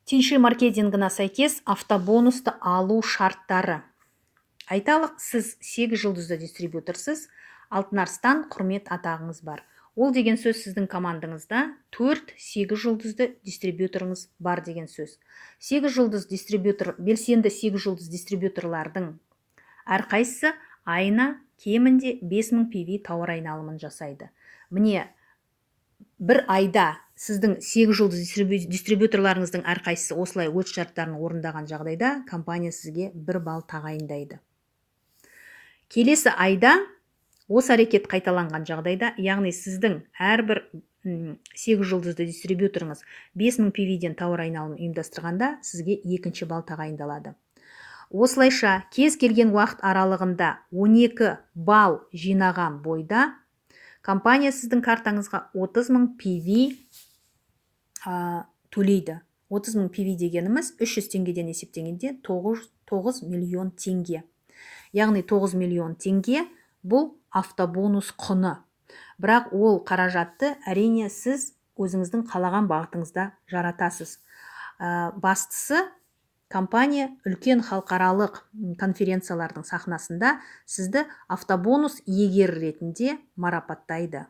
Тиньши маркетингіне сәйкес автобонусты алу шарттары. Айталық, сіз 8 жұлдызды дистрибьюторсыз, Алтынарстан құрмет атағыңыз бар. Ол деген сөз сіздің командаңызда 4-8 жұлдызды дистрибьюторыңыз бар деген сөз. 8 жұлдыз дистрибьютор, белсенді 8 жұлдыз дистрибьюторлардың әрқайсысы айына кемінде 5000 PV тауар айналымын жасайды. Міне, бір айда сіздің 8 жұлдыз дистрибьюторларыңыздың әрқайсысы осылай өз шарттарын орындаған жағдайда компания сізге 1 балл тағайындайды. Келесі айда осы әрекет қайталанған жағдайда, яғни сіздің әрбір 8 жұлдызды дистрибьюторыңыз 5000 PV-ден тауар айналымын ұйымдастырғанда сізге 2 балл тағайындалады. Осылайша кез келген уақыт аралығында 12 балл жинаған бойда компания сіздің картаңызға 30.000 PV төлейді. 30.000 PV дегеніміз 300 теңгеден есептегенде 9 миллион теңге. Яғни 9 миллион теңге бұл автобонус құны. Бірақ ол қаражатты әрине сіз өзіңіздің қалаған бағытыңызда жаратасыз. Бастысы, компания үлкен халықаралық конференциялардың сахнасында сізді автобонус иегері ретінде марапаттайды.